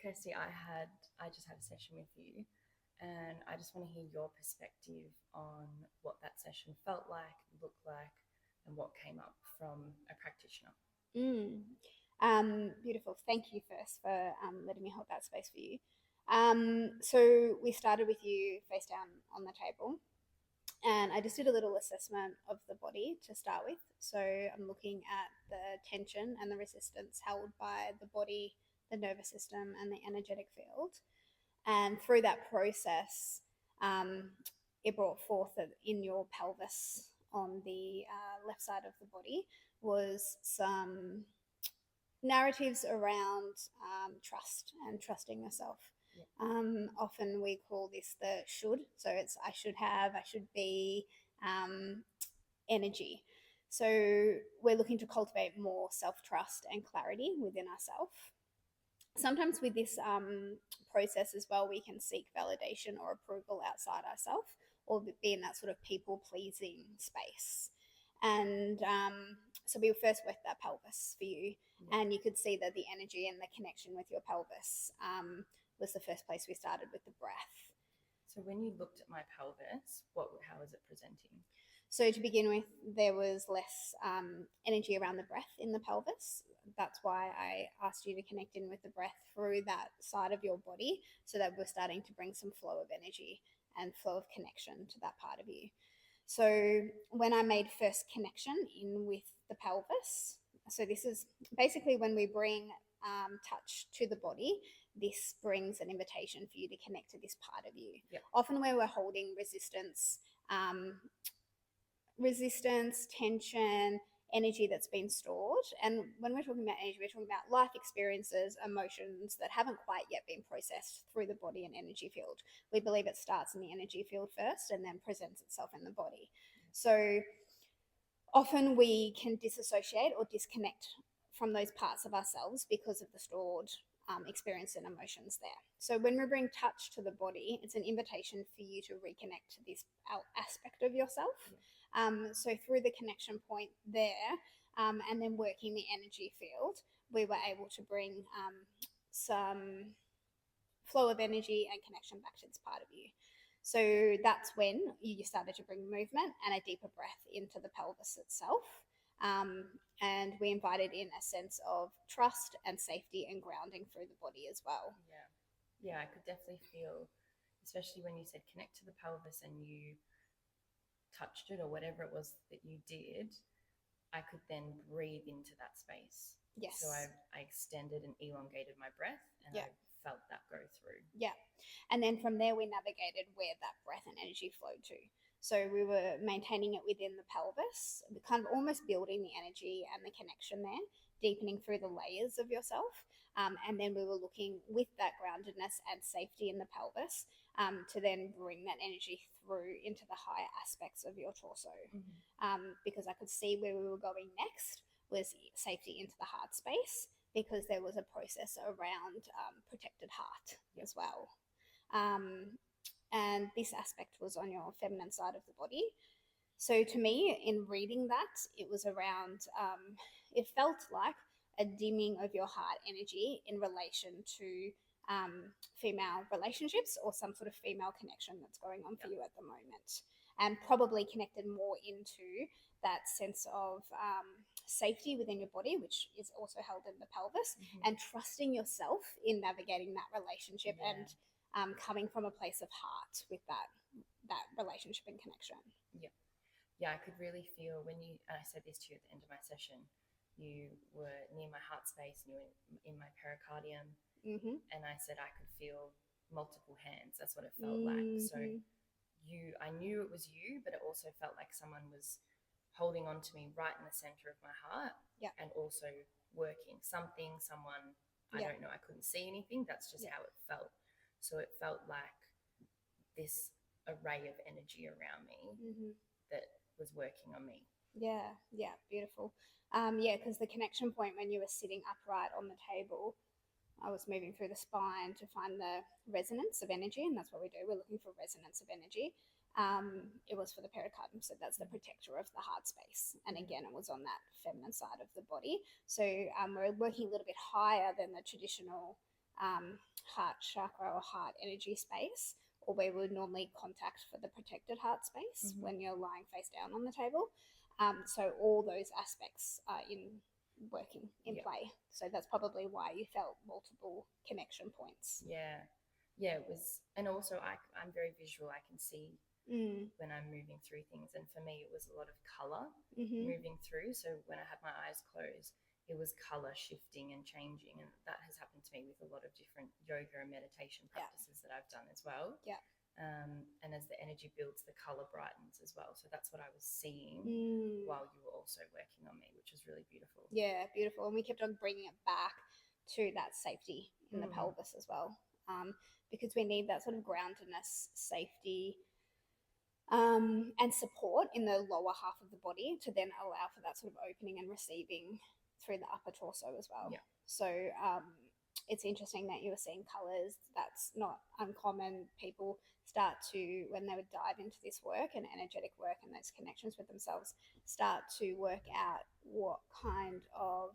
Kirsty, I just had a session with you, and I just want to hear your perspective on what that session felt like, looked like, and what came up from a practitioner. Mm. Beautiful. Thank you first for letting me hold that space for you. So we started with you face down on the table, and I just did a little assessment of the body to start with. So I'm looking at the tension and the resistance held by the body, the nervous system, and the energetic field. And through that process, um, it brought forth that in your pelvis on the left side of the body was some narratives around trust and trusting yourself. Yeah. Often we call this the should. So it's I should have, I should be um, energy. So we're looking to cultivate more self trust and clarity within ourselves. Sometimes with this process as well, we can seek validation or approval outside ourselves or be in that sort of people pleasing space. And so we first worked that pelvis for you, Yeah. and you could see that the energy and the connection with your pelvis was the first place we started with the breath. So when you looked at my pelvis, how was it presenting? So to begin with, there was less energy around the breath in the pelvis. That's why I asked you to connect in with the breath through that side of your body, so that we're starting to bring some flow of energy and flow of connection to that part of you. So when I made first connection in with the pelvis, so this is basically when we bring touch to the body, this brings an invitation for you to connect to this part of you. Yep. Often where we're holding resistance, tension, energy that's been stored. And when we're talking about energy, we're talking about life experiences, emotions that haven't quite yet been processed through the body and energy field. We believe it starts in the energy field first and then presents itself in the body. So often we can disassociate or disconnect from those parts of ourselves because of the stored experience and emotions there. So when we bring touch to the body, it's an invitation for you to reconnect to this aspect of yourself. So through the connection point there, and then working the energy field, we were able to bring some flow of energy and connection back to this part of you. So that's when you started to bring movement and a deeper breath into the pelvis itself. And we invited in a sense of trust and safety and grounding through the body as well. Yeah. Yeah, I could definitely feel, especially when you said connect to the pelvis and you touched it or whatever it was that you did, I could then breathe into that space. Yes. So I extended and elongated my breath, and Yeah. I felt that go through. Yeah. And then from there, we navigated where that breath and energy flowed to. So we were maintaining it within the pelvis, kind of almost building the energy and the connection there, deepening through the layers of yourself. And then we were looking with that groundedness and safety in the pelvis to then bring that energy through into the higher aspects of your torso. Because I could see where we were going next was safety into the heart space, because there was a process around protected heart as well. And this aspect was on your feminine side of the body. So to me, in reading that, it was around, it felt like a dimming of your heart energy in relation to female relationships or some sort of female connection that's going on for you at the moment. And probably connected more into that sense of safety within your body, which is also held in the pelvis, and trusting yourself in navigating that relationship and coming from a place of heart with that relationship and connection. Yeah. Yeah, I could really feel when you, and I said this to you at the end of my session, you were near my heart space and you were in my pericardium. And I said I could feel multiple hands. That's what it felt like. So I knew it was you, but it also felt like someone was holding on to me right in the center of my heart. Yeah. And also working someone, I don't know, I couldn't see anything. That's just how it felt. So it felt like this array of energy around me that was working on me. Yeah, beautiful. Because the connection point when you were sitting upright on the table, I was moving through the spine to find the resonance of energy, and that's what we do. We're looking for resonance of energy. It was for the pericardium, so that's the protector of the heart space. And again, it was on that feminine side of the body. So we're working a little bit higher than the traditional heart chakra or heart energy space, or we would normally contact for the protected heart space when you're lying face down on the table. So all those aspects are working in play. So that's probably why you felt multiple connection points. Yeah, it was. And also I'm very visual. I can see when I'm moving through things, and for me it was a lot of color moving through. So when I had my eyes closed, it was color shifting and changing, and that has happened to me with a lot of different yoga and meditation practices that I've done as well. And as the energy builds, the color brightens as well. So that's what I was seeing while you were also working on me, which was really beautiful. Yeah, beautiful. And we kept on bringing it back to that safety in the pelvis as well, because we need that sort of groundedness, safety, and support in the lower half of the body to then allow for that sort of opening and receiving through the upper torso as well. So it's interesting that you were seeing colors. That's not uncommon. People start to, when they would dive into this work and energetic work and those connections with themselves, start to work out what kind of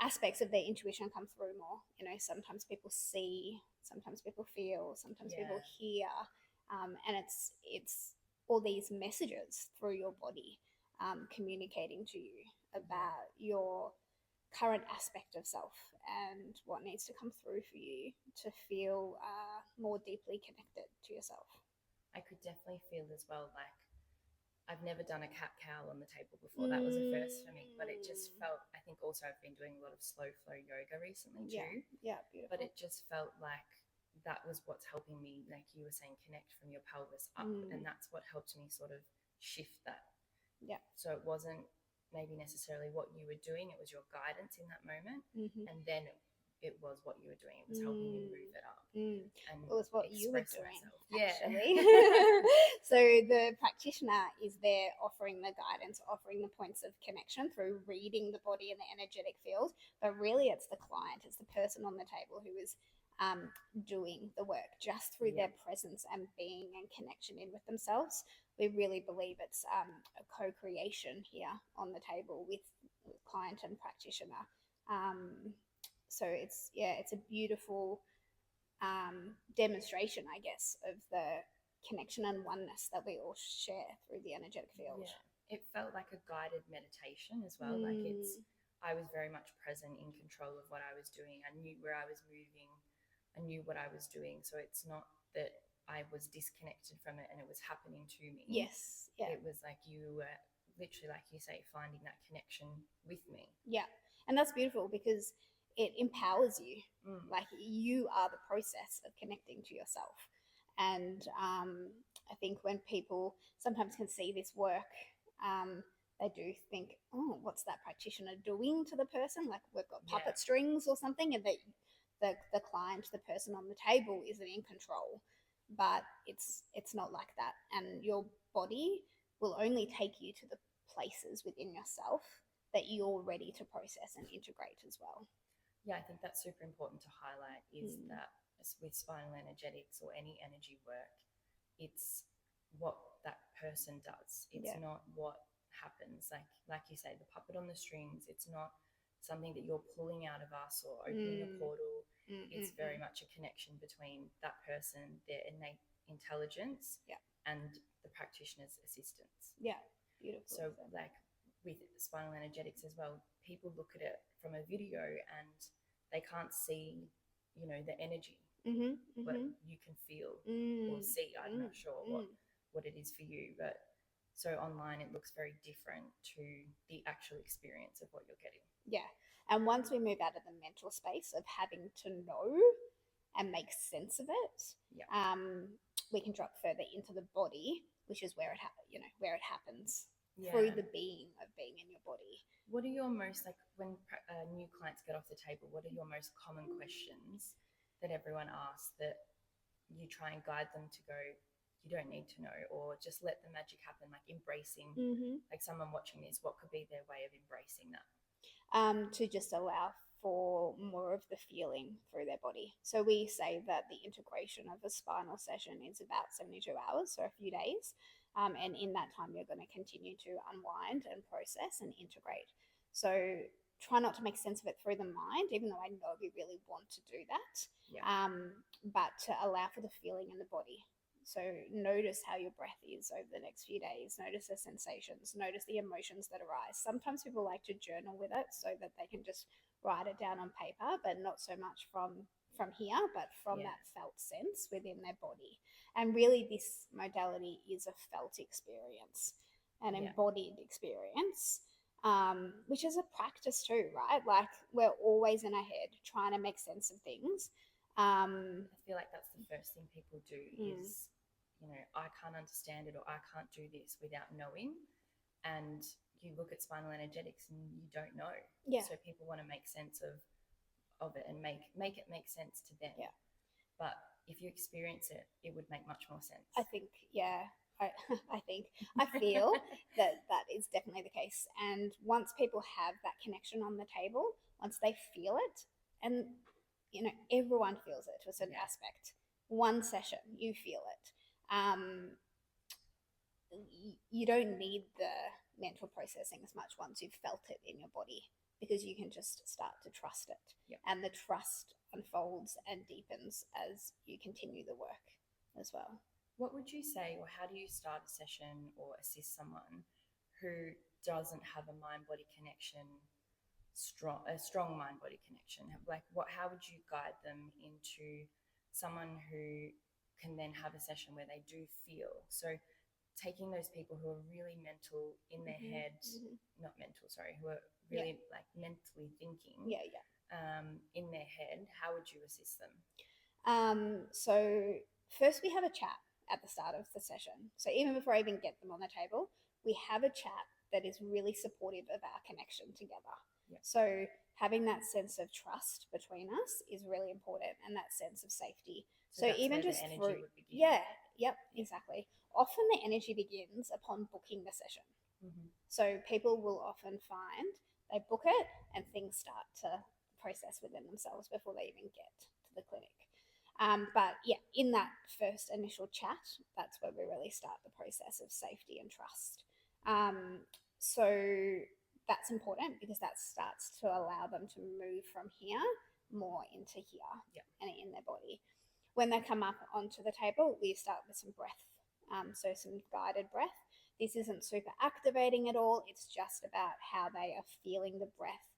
aspects of their intuition come through more. You know, sometimes people see, sometimes people feel, sometimes people hear, and it's all these messages through your body communicating to you about your current aspect of self and what needs to come through for you to feel more deeply connected to yourself. I could definitely feel as well, like I've never done a cat-cow on the table before. That was a first for me, but it just felt, I think also I've been doing a lot of slow flow yoga recently too. Yeah, beautiful. But it just felt like that was what's helping me, like you were saying, connect from your pelvis up, and that's what helped me sort of shift that. So it wasn't maybe necessarily what you were doing, it was your guidance in that moment, and then it was what you were doing. It was helping me move it up. And it was what you were doing, myself. Actually. So the practitioner is there offering the guidance, offering the points of connection through reading the body and the energetic field, but really it's the client, it's the person on the table who is doing the work just through their presence and being and connection in with themselves. We really believe it's a co-creation here on the table with client and practitioner. So it's a beautiful demonstration, I guess, of the connection and oneness that we all share through the energetic field. It felt like a guided meditation as well. Like I was very much present, in control of what I was doing. I knew where I was moving. I knew what I was doing. So it's not that I was disconnected from it and it was happening to me. It was like you were literally, like you say, finding that connection with me. And that's beautiful because it empowers you. Like you are the process of connecting to yourself. And I think when people sometimes can see this work, they do think, oh, what's that practitioner doing to the person? Like we've got puppet strings or something, and that the client, the person on the table, isn't in control. But it's not like that. And your body will only take you to the places within yourself that you're ready to process and integrate as well. I think that's super important to highlight, is that with spinal energetics or any energy work, it's what that person does. It's not what happens. Like you say, the puppet on the strings, it's not something that you're pulling out of us or opening a portal. It's very much a connection between that person, their innate intelligence, and the practitioner's assistance. Beautiful. So like with spinal energetics as well, people look at it from a video and they can't see, you know, the energy, but you can feel or see. I'm not sure what it is for you, but so online it looks very different to the actual experience of what you're getting. And once we move out of the mental space of having to know and make sense of it, we can drop further into the body, which is where it where it happens through the being of being in your body. What are your most, like when new clients get off the table, what are your most common questions that everyone asks that you try and guide them to go, you don't need to know, or just let the magic happen, like embracing, like someone watching this, what could be their way of embracing that? To just allow for more of the feeling through their body. So we say that the integration of a spinal session is about 72 hours, so a few days. And in that time, you're going to continue to unwind and process and integrate. So try not to make sense of it through the mind, even though I know we really want to do that. Yeah. But to allow for the feeling in the body. So notice how your breath is over the next few days. Notice the sensations. Notice the emotions that arise. Sometimes people like to journal with it so that they can just write it down on paper, but not so much from here, but from that felt sense within their body. And really, this modality is a felt experience, an embodied experience, which is a practice too, right? Like we're always in our head trying to make sense of things. I feel like that's the first thing people do is, I can't understand it or I can't do this without knowing. And you look at spinal energetics and you don't know. Yeah. So people want to make sense of it and make it make sense to them. Yeah. But if you experience it, it would make much more sense. I think, I feel that is definitely the case. And once people have that connection on the table, once they feel it, and everyone feels it to a certain aspect. One session, you feel it. You don't need the mental processing as much once you've felt it in your body, because you can just start to trust it. Yep. And the trust unfolds and deepens as you continue the work as well. What would you say, or how do you start a session or assist someone who doesn't have a mind-body connection, a strong mind-body connection? Like, how would you guide them into someone who can then have a session where they do feel? So taking those people who are really mental in their head, not mental, sorry, who are really like mentally thinking in their head, how would you assist them? So first we have a chat at the start of the session. So even before I even get them on the table, we have a chat that is really supportive of our connection together. Yep. So having that sense of trust between us is really important, and that sense of safety. So even just through, exactly. Often the energy begins upon booking the session. So people will often find they book it and things start to process within themselves before they even get to the clinic. But in that first initial chat, that's where we really start the process of safety and trust. So that's important because that starts to allow them to move from here more into here and in their body. When they come up onto the table, we start with some breath. So some guided breath. This isn't super activating at all. It's just about how they are feeling the breath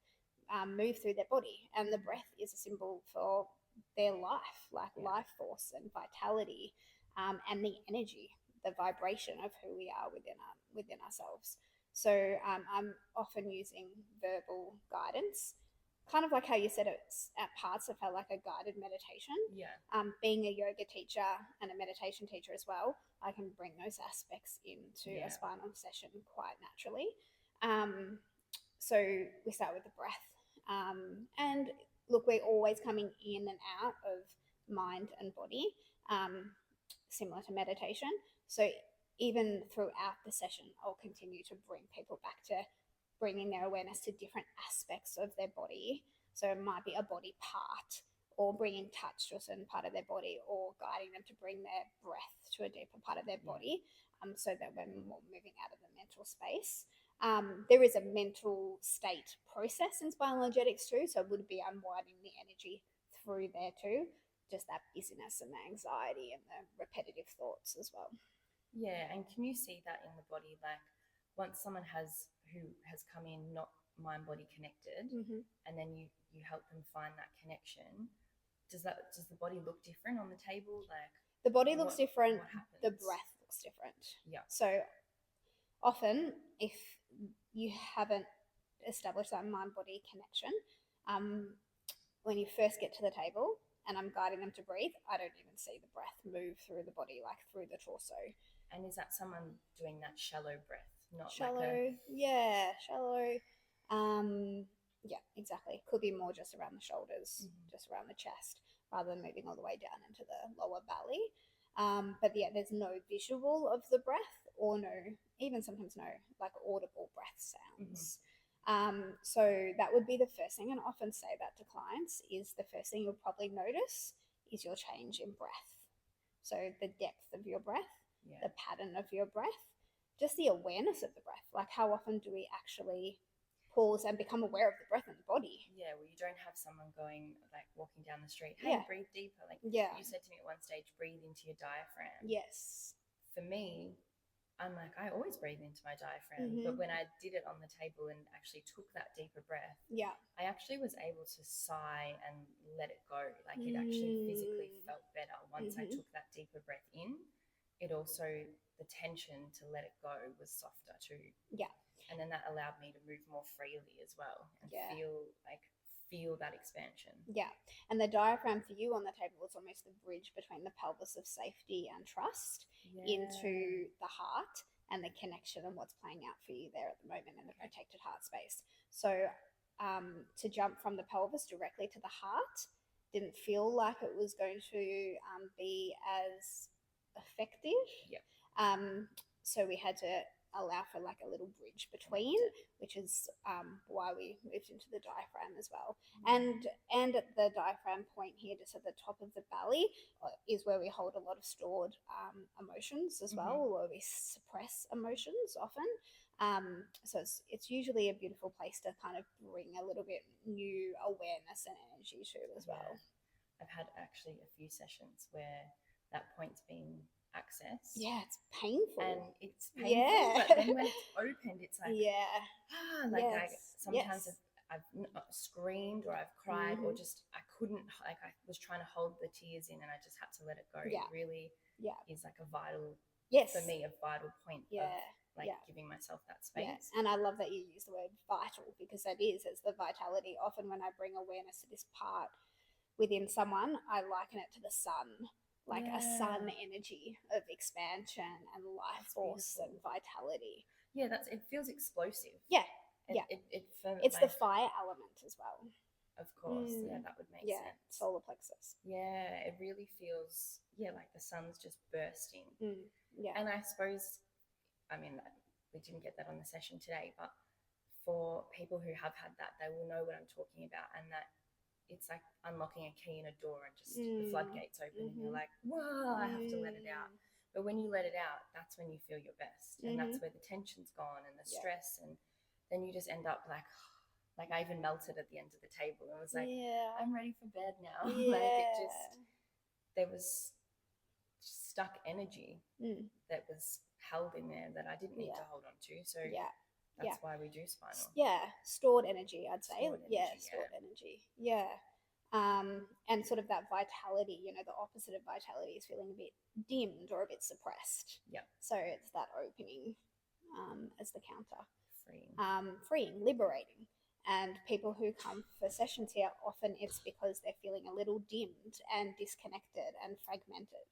move through their body. And the breath is a symbol for their life, like life force and vitality, and the energy, the vibration of who we are within ourselves. So I'm often using verbal guidance, kind of like how you said it's at parts have felt like a guided meditation. Being a yoga teacher and a meditation teacher as well, I can bring those aspects into a spinal session quite naturally. So we start with the breath. And look, we're always coming in and out of mind and body, similar to meditation. So even throughout the session, I'll continue to bring people back to bringing their awareness to different aspects of their body. So it might be a body part, or bringing touch to a certain part of their body, or guiding them to bring their breath to a deeper part of their body, so that we're more moving out of the mental space. There is a mental state process in spinal energetics too, so it would be unwinding the energy through there too, just that busyness and the anxiety and the repetitive thoughts as well. Yeah, and can you see that in the body? Like once someone who has come in not mind-body connected, and then you help them find that connection, does the body look different on the table? Like the body looks different, the breath looks different. So often if you haven't established that mind-body connection, when you first get to the table and I'm guiding them to breathe, I don't even see the breath move through the body, like through the torso. And is that someone doing that shallow breath? Not shallow, shallow. Yeah, exactly. Could be more just around the shoulders, just around the chest, rather than moving all the way down into the lower belly. But there's no visual of the breath, or even sometimes no like audible breath sounds. So that would be the first thing, and I often say that to clients, is the first thing you'll probably notice is your change in breath. So the depth of your breath, the pattern of your breath, just the awareness of the breath. Like how often do we actually pause and become aware of the breath in the body. Yeah, well, you don't have someone going, like, walking down the street, hey, breathe deeper. Like, you said to me at one stage, breathe into your diaphragm. Yes. For me, I'm like, I always breathe into my diaphragm. But when I did it on the table and actually took that deeper breath, I actually was able to sigh and let it go. Like, it actually physically felt better once I took that deeper breath in. It also, the tension to let it go was softer too. Yeah. And then that allowed me to move more freely as well and feel that expansion. Yeah. And the diaphragm for you on the table is almost the bridge between the pelvis of safety and trust into the heart and the connection and what's playing out for you there at the moment in the protected heart space. So to jump from the pelvis directly to the heart didn't feel like it was going to be as effective. Yeah. So we had to allow for like a little bridge between, which is why we moved into the diaphragm as well. And at the diaphragm point here, just at the top of the belly, is where we hold a lot of stored emotions as well, where we suppress emotions often. So it's usually a beautiful place to kind of bring a little bit new awareness and energy to as well. I've had actually a few sessions where that point's been accessed. Yeah, it's painful. And it's painful, but then when it's opened, it's like, sometimes I've screamed or I've cried or just I couldn't, like I was trying to hold the tears in and I just had to let it go. It really is like a vital, for me, a vital point of giving myself that space. And I love that you use the word vital because it's the vitality. Often when I bring awareness to this part within someone, I liken it to the sun. Like a sun energy of expansion and life force and vitality. Yeah, it feels explosive. Yeah, it's the fire element as well. Of course, that would make sense. Solar plexus. Yeah, it really feels like the sun's just bursting. Yeah, and I suppose, I mean, we didn't get that on the session today, but for people who have had that, they will know what I'm talking about, and that it's like unlocking a key in a door and just the floodgates open and you're like, whoa, I have to let it out. But when you let it out, that's when you feel your best. And that's where the tension's gone and the stress. And then you just end up like I even melted at the end of the table and was like, I'm ready for bed now. There was stuck energy that was held in there that I didn't need to hold on to. So that's why we do spinal. Yeah, stored energy, I'd say. Stored energy. Yeah. And sort of that vitality, the opposite of vitality is feeling a bit dimmed or a bit suppressed. Yeah. So it's that opening as the counter. Freeing. Liberating. And people who come for sessions here, often it's because they're feeling a little dimmed and disconnected and fragmented.